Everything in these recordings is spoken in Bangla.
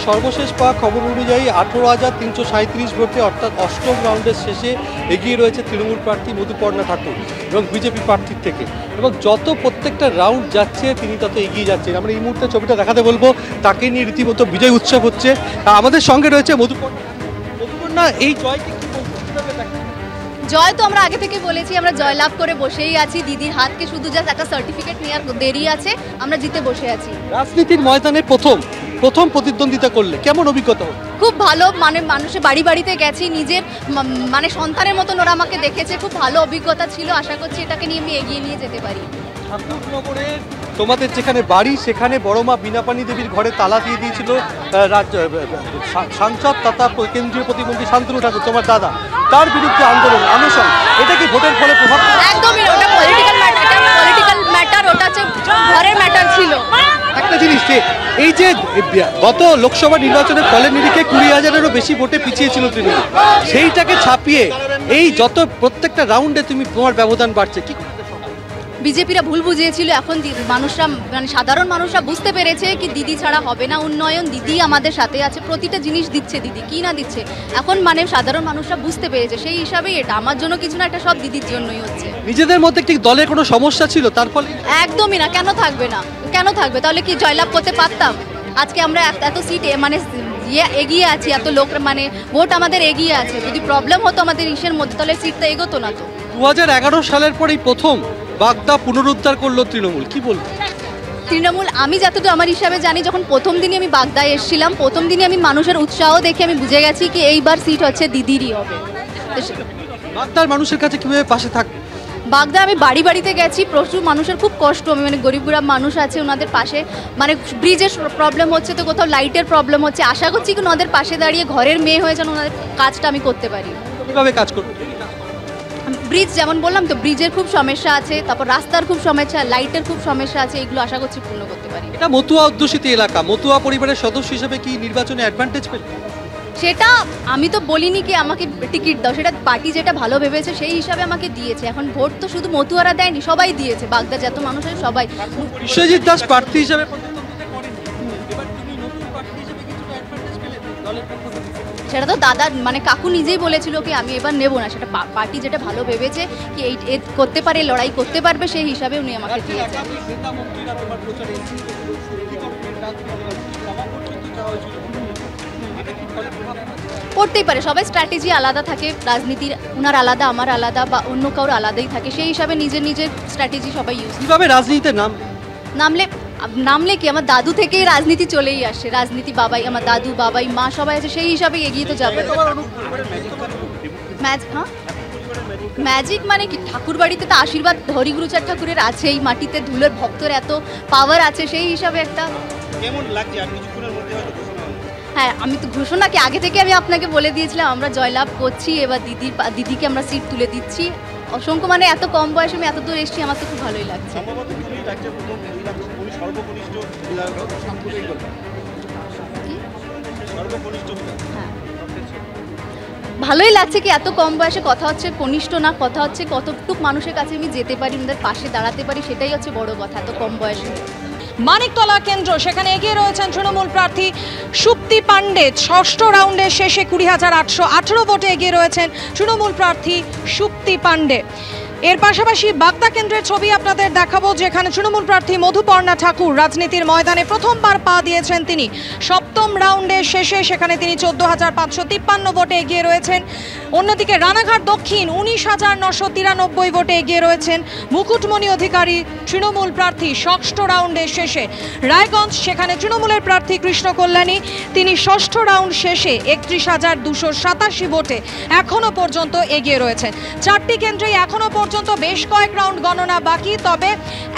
সর্বশেষ পাওয়া খবর অনুযায়ী 18,337 ভোটে অর্থাৎ অষ্টম রাউন্ডের শেষে এগিয়ে রয়েছে তৃণমূল প্রার্থী মধুপর্ণা ঠাকুর এবং বিজেপি প্রার্থীর থেকে, এবং যত প্রত্যেকটা রাউন্ড যাচ্ছে তিনি তত এগিয়ে যাচ্ছেন। আমরা এই মুহূর্তে ছবিটা দেখাতে বলবো, তাকে নিয়ে রীতিমতো বিজয় উৎসব হচ্ছে। আমাদের সঙ্গে রয়েছে মধুপর্ণা, এই জয়কে কি বলবো? জয় তো আমরা আগে থেকে বলেছি, আমরা জয়লাভ করে বসেই আছি। দিদির হাতকে শুধু জাস্ট একটা সার্টিফিকেট নেওয়ার দেরি আছে, আমরা জিতে বসে আছি। রাজনীতির ময়দানে প্রথম প্রতিদ্বন্দ্বিতা করলে কেমন অভিজ্ঞতা হলো? খুব ভালো, মানে মানুষের বাড়ি বাড়িতে গেছি, নিজের মানে সন্তানের মতন ওরা আমাকে দেখেছে। খুব ভালো অভিজ্ঞতা ছিল, আশা করছি এটাকে নিয়ে আমি এগিয়ে নিয়ে যেতে পারি। ঠাকুরনগরের তোমাদের যেখানে বাড়ি সেখানে বড় মা বীণাপানি দেবীর ঘরে তালা দিয়ে দিয়েছিল সাংসদ তথা কেন্দ্রীয় প্রতিমন্ত্রী শান্তনু ঠাকুর, তোমার দাদা, তার বিরুদ্ধে আন্দোলন আনশন, এটা কি ভোটের ফলে প্রভাব? একদমই ওটা পলিটিক্যাল ম্যাটার, ওটা হচ্ছে ঘরের ম্যাটার ছিল। একটা জিনিস যে এই যে গত লোকসভা নির্বাচনের ফলের নিরিখে 20,000-এরও বেশি ভোটে পিছিয়ে ছিল তৃণমূল, সেইটাকে ছাপিয়ে এই যত প্রত্যেকটা রাউন্ডে তুমি তোমার ব্যবধান বাড়ছে, কি বিজেপিরা ভুল বুঝিয়েছিল। এখন মানুষরা, মানে সাধারণ মানুষরা বুঝতে পেরেছে কি দিদি ছাড়া হবে না উন্নয়ন, দিদি আমাদের সাথে আছে, প্রতিটা জিনিস দিচ্ছে দিদি, কি না দিচ্ছে এখন মানে সাধারণ মানুষরা বুঝতে পেরেছে। সেই হিসাবেই এটা আমার জন্য কিছু না, এটা সব দিদির জন্যই হচ্ছে। নিজেদের মধ্যে ঠিক দলের কোনো সমস্যা ছিল তার ফলে? একদমই না, কেন থাকবে না, কেন থাকবে? তাহলে কি জয়লাভ করতে পারতাম? আজকে আমরা এত সিট মানে এগিয়ে আছি, এত লোক মানে ভোট আমাদের এগিয়ে আছে। যদি প্রবলেম হতো আমাদের ইসের মধ্যে তাহলে সিটটা এগোতো না। তো 2011 সালের পরেই প্রথম বাগদা পুনরুদ্ধার করলো তৃণমূল, কি বলবো? তৃণমূল আমি যতটুকু আমার হিসাবে জানি, যখন প্রথম দিনই আমি বাগদায় এসেছিলাম, প্রথম দিনই আমি মানুষের উৎসাহ দেখে আমি বুঝে গেছি কি এইবার সিট হচ্ছে দিদিরই হবে। বাগদার মানুষের কাছে কিভাবে পাশে থাকবে? বাগদা আমি বাড়ি বাড়িতে গেছি, প্রচুর মানুষের খুব কষ্ট, আমি মানে গরিব গরিব মানুষ আছে ওনাদের পাশে, মানে ব্রিজের প্রবলেম হচ্ছে, তো কোথাও লাইটের প্রবলেম হচ্ছে, আশা করছি কি ওনাদের পাশে দাঁড়িয়ে ঘরের মেয়ে হয়ে যেন ওনাদের কাজটা আমি করতে পারি। কিভাবে কাজ করবে? ব্রিজ যেমন বললাম তো, ব্রিজের খুব সমস্যা আছে, তারপর রাস্তার খুব সমস্যা, লাইটের খুব সমস্যা আছে, এগুলো আশা করছি পূর্ণ করতে পারি। এটা মতুয়া অধ্যুষিত এলাকা, মতুয়া পরিবারের সদস্য হিসেবে কি নির্বাচনে অ্যাডভান্টেজ পেল? সেটা আমি তো বলিনি কি আমাকে টিকিট দাও, সেটা পার্টি যেটা ভালো ভেবেছে সেই হিসাবে আমাকে দিয়েছে। এখন ভোট তো শুধু মতুয়ারা দেয়নি, সবাই দিয়েছে, বাগদা যত মানুষ আছে সবাই। বিশ্বজিৎ দাস প্রার্থী হিসেবে সেটা তো দাদা মানে কাকু নিজেই বলেছিল কি আমি এবার নেবো না, সেটা পার্টি যেটা ভালো ভেবেছে কি এই করতে পারে, লড়াই করতে পারবে, সেই হিসাবে উনি আমাকে দিয়েছে। করতেই পারে, সবাই স্ট্র্যাটেজি আলাদা থাকে, রাজনীতির উনার আলাদা, আমার আলাদা, বা অন্য কারোর আলাদাই থাকে, সেই হিসাবে নিজের নিজের স্ট্র্যাটেজি সবাই ইউজ। কিভাবে রাজনীতিতে নামলে কি আমার দাদু থেকেই রাজনীতি চলেই আসে, রাজনীতি বাবাই, আমার দাদু বাবাই মা সবাই আছে, সেই হিসাবে এগিয়ে তো যাবে। ম্যাজিক মানে কি, ঠাকুর বাড়িতে তো আশীর্বাদ হরিগুরুচার ঠাকুরের আছে, এই মাটিতে ধুলোর ভক্তর এত পাওয়ার আছে, সেই হিসাবে একটা কেমন লাগছে। হ্যাঁ, আমি তো ঘোষণা কি আগে থেকে আমি আপনাকে বলে দিয়েছিলাম আমরা জয়লাভ করছি, এবার দিদিকে আমরা সিট তুলে দিচ্ছি। অসংখ্য মানে এত কম বয়সে আমি এত দূর এসেছি, আমার তো খুব ভালোই লাগছে। ভালোই লাগছে কি এত কম বয়সে, কথা হচ্ছে কনিষ্ঠ না, কথা হচ্ছে কতটুক মানুষের কাছে আমি যেতে পারি, ওদের পাশে দাঁড়াতে পারি, সেটাই হচ্ছে বড় কথা এত কম বয়সে। মানিকতলা কেন্দ্র, সেখানে এগিয়ে রয়েছেন তৃণমূল প্রার্থী সুপ্তি পাণ্ডে। ষষ্ঠ রাউন্ডের শেষে 20,818 ভোটে এগিয়ে রয়েছেন তৃণমূল প্রার্থী সুপ্তি পাণ্ডে। এর পাশাপাশি বাগদা কেন্দ্রের ছবি আপনাদের দেখাবো, যেখানে তৃণমূল প্রার্থী মধুপর্ণা ঠাকুর রাজনীতির ময়দানে প্রথমবার পা দিয়েছেন তিনি। সপ্তম রাউন্ডের শেষে সেখানে তিনি 14,553 ভোটে এগিয়ে রয়েছেন। অন্যদিকে রানাঘাট দক্ষিণ 19,993 ভোটে এগিয়ে রয়েছেন মুকুটমণি অধিকারী তৃণমূল প্রার্থী ষষ্ঠ রাউন্ডের শেষে। রায়গঞ্জ, সেখানে তৃণমূলের প্রার্থী কৃষ্ণ কল্যাণী, তিনি ষষ্ঠ রাউন্ড শেষে 31,287 ভোটে এখনো পর্যন্ত এগিয়ে রয়েছেন। চারটি কেন্দ্রেই এখনো পর্যন্ত বেশ কয়েক রাউন্ড গণনা বাকি, তবে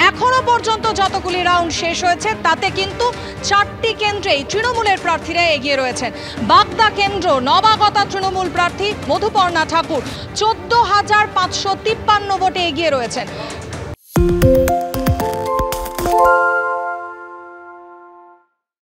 এখনো পর্যন্ত যতগুলি রাউন্ড শেষ হয়েছে তাতে কিন্তু চারটি কেন্দ্রেই তৃণমূলের প্রার্থীরা এগিয়ে রয়েছেন। বাগদা কেন্দ্র নবাগতা তৃণমূল প্রার্থী মধুপর্ণা ঠাকুর 14,553 ভোটে এগিয়ে রয়েছেন।